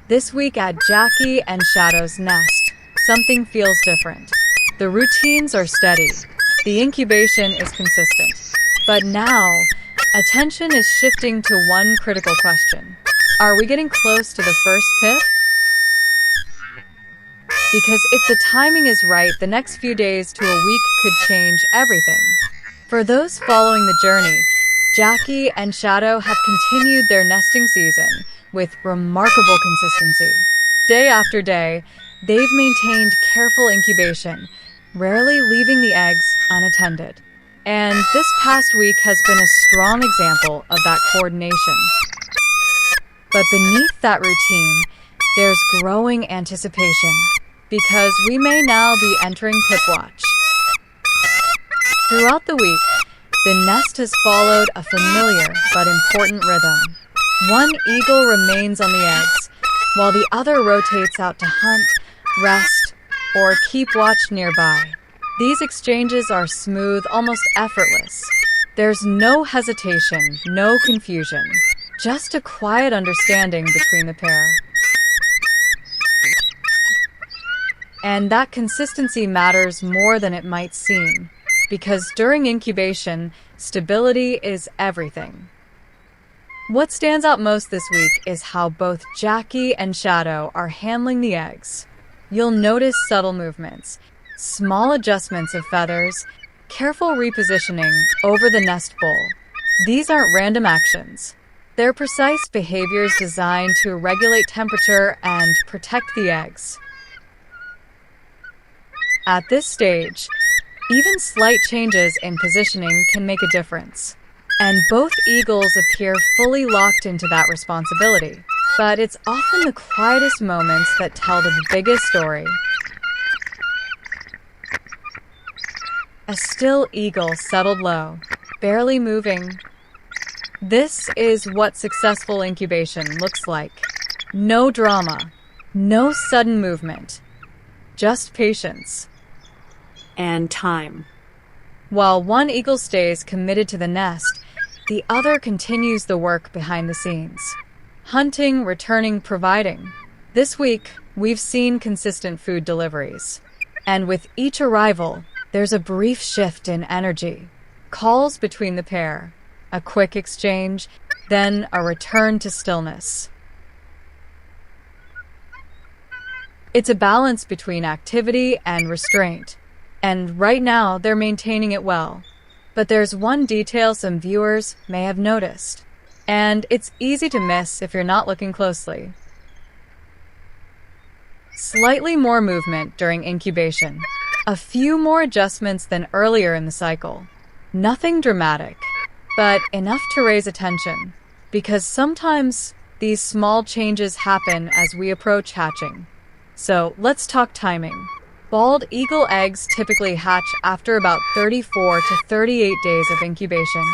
This week at Jackie and Shadow's nest, something feels different. The routines are steady. The incubation is consistent. But now, attention is shifting to one critical question. Are we getting close to the first pip? Because if the timing is right, the next few days to a week could change everything. For those following the journey, Jackie and Shadow have continued their nesting season with remarkable consistency. Day after day, they've maintained careful incubation, rarely leaving the eggs unattended. And this past week has been a strong example of that coordination. But beneath that routine, there's growing anticipation, because we may now be entering pip watch. Throughout the week, the nest has followed a familiar but important rhythm. One eagle remains on the eggs, while the other rotates out to hunt, rest, or keep watch nearby. These exchanges are smooth, almost effortless. There's no hesitation, no confusion, just a quiet understanding between the pair. And that consistency matters more than it might seem, because during incubation, stability is everything. What stands out most this week is how both Jackie and Shadow are handling the eggs. You'll notice subtle movements, small adjustments of feathers, careful repositioning over the nest bowl. These aren't random actions. They're precise behaviors designed to regulate temperature and protect the eggs. At this stage, even slight changes in positioning can make a difference. And both eagles appear fully locked into that responsibility. But it's often the quietest moments that tell the biggest story. A still eagle settled low, barely moving. This is what successful incubation looks like. No drama, no sudden movement, just patience. And time. While one eagle stays committed to the nest, the other continues the work behind the scenes. Hunting, returning, providing. This week, we've seen consistent food deliveries. And with each arrival, there's a brief shift in energy. Calls between the pair, a quick exchange, then a return to stillness. It's a balance between activity and restraint. And right now, they're maintaining it well. But there's one detail some viewers may have noticed. And it's easy to miss if you're not looking closely. Slightly more movement during incubation. A few more adjustments than earlier in the cycle. Nothing dramatic, but enough to raise attention. Because sometimes these small changes happen as we approach hatching. So let's talk timing. Bald eagle eggs typically hatch after about 34 to 38 days of incubation.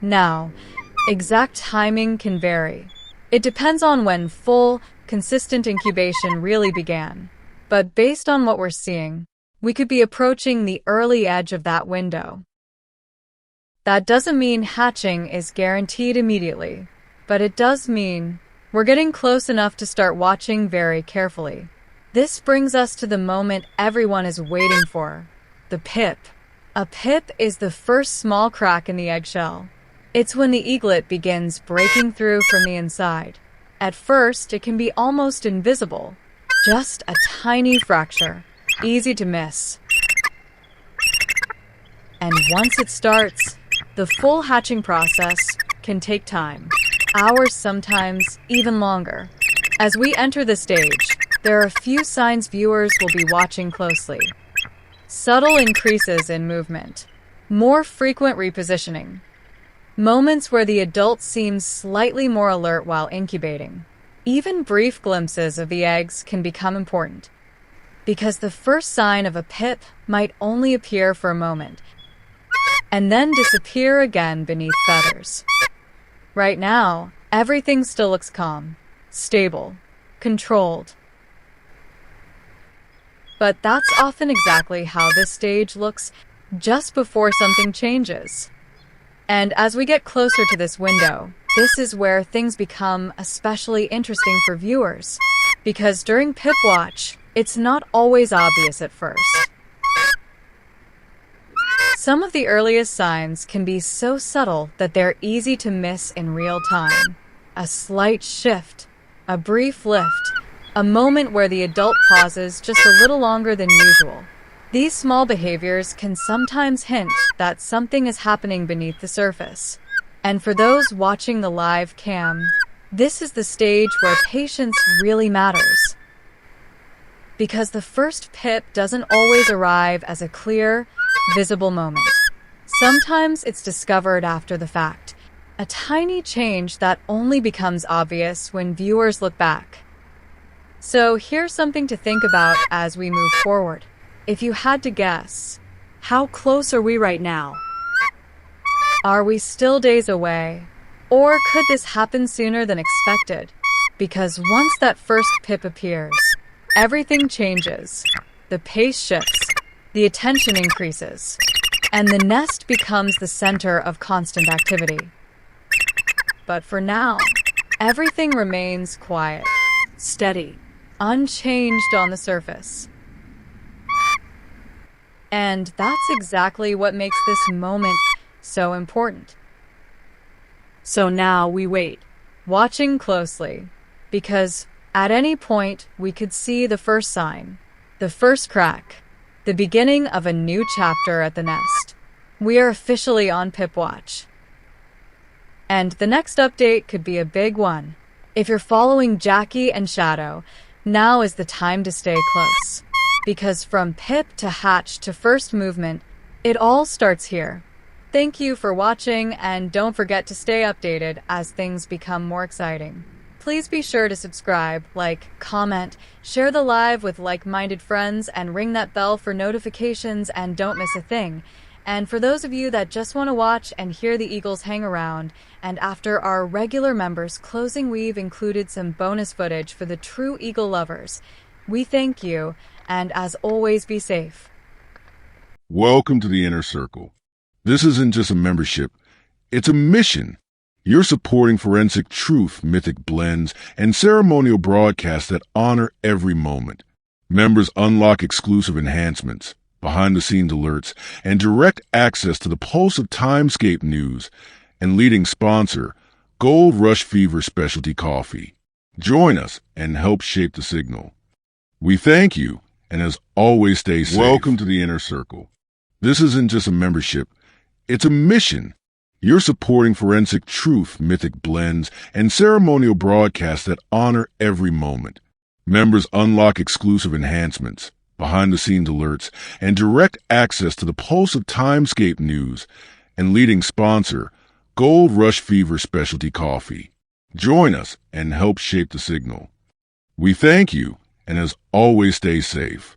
Now, exact timing can vary. It depends on when full, consistent incubation really began. But based on what we're seeing, we could be approaching the early edge of that window. That doesn't mean hatching is guaranteed immediately, but it does mean we're getting close enough to start watching very carefully. This brings us to the moment everyone is waiting for, the pip. A pip is the first small crack in the eggshell. It's when the eaglet begins breaking through from the inside. At first, it can be almost invisible, just a tiny fracture, easy to miss. And once it starts, the full hatching process can take time, hours, sometimes even longer. As we enter the stage, there are a few signs viewers will be watching closely. Subtle increases in movement, more frequent repositioning, moments where the adult seems slightly more alert while incubating. Even brief glimpses of the eggs can become important, because the first sign of a pip might only appear for a moment, and then disappear again beneath feathers. Right now, everything still looks calm, stable, controlled. But that's often exactly how this stage looks just before something changes. And as we get closer to this window, this is where things become especially interesting for viewers. because during Pip Watch, it's not always obvious at first. Some of the earliest signs can be so subtle that they're easy to miss in real time. A slight shift, a brief lift, a moment where the adult pauses just a little longer than usual. These small behaviors can sometimes hint that something is happening beneath the surface. And for those watching the live cam, this is the stage where patience really matters. Because the first pip doesn't always arrive as a clear, visible moment. Sometimes it's discovered after the fact, a tiny change that only becomes obvious when viewers look back. So here's something to think about as we move forward. If you had to guess, How close are we right now? are we still days away? Or could this happen sooner than expected? Because once that first pip appears, everything changes. The pace shifts, the attention increases, and the nest becomes the center of constant activity. But for now, everything remains quiet, Steady. unchanged on the surface. And that's exactly what makes this moment so important. So now we wait. Watching closely, because at any point we could see the first sign, the first crack, the beginning of a new chapter at the nest. We are officially on Pip Watch. And the next update could be a big one. If you're following Jackie and Shadow, now is the time to stay close. Because from Pip to hatch to first movement, it all starts here. Thank you for watching, and don't forget to stay updated as things become more exciting. Please be sure to subscribe, like, comment, share the live with like-minded friends, and ring that bell for notifications and don't miss a thing. And for those of you that just want to watch and hear the Eagles hang around, and after our regular members' closing, we've included some bonus footage for the true Eagle lovers. We thank you, and as always, be safe. Welcome to the Inner Circle. This isn't just a membership, it's a mission. You're supporting forensic truth, mythic blends, and ceremonial broadcasts that honor every moment. Members unlock exclusive enhancements, behind-the-scenes alerts, and direct access to the pulse of Scape news and leading sponsor, Gold Rush Fever Specialty Coffee. Join us and help shape the signal. We thank you, and as always, stay safe. Welcome to the Inner Circle. This isn't just a membership, it's a mission. You're supporting forensic truth, mythic blends, and ceremonial broadcasts that honor every moment. Members unlock exclusive enhancements, behind-the-scenes alerts, and direct access to the pulse of Scape news and leading sponsor, Gold Rush Fever Specialty Coffee. Join us and help shape the signal. We thank you, and as always, stay safe.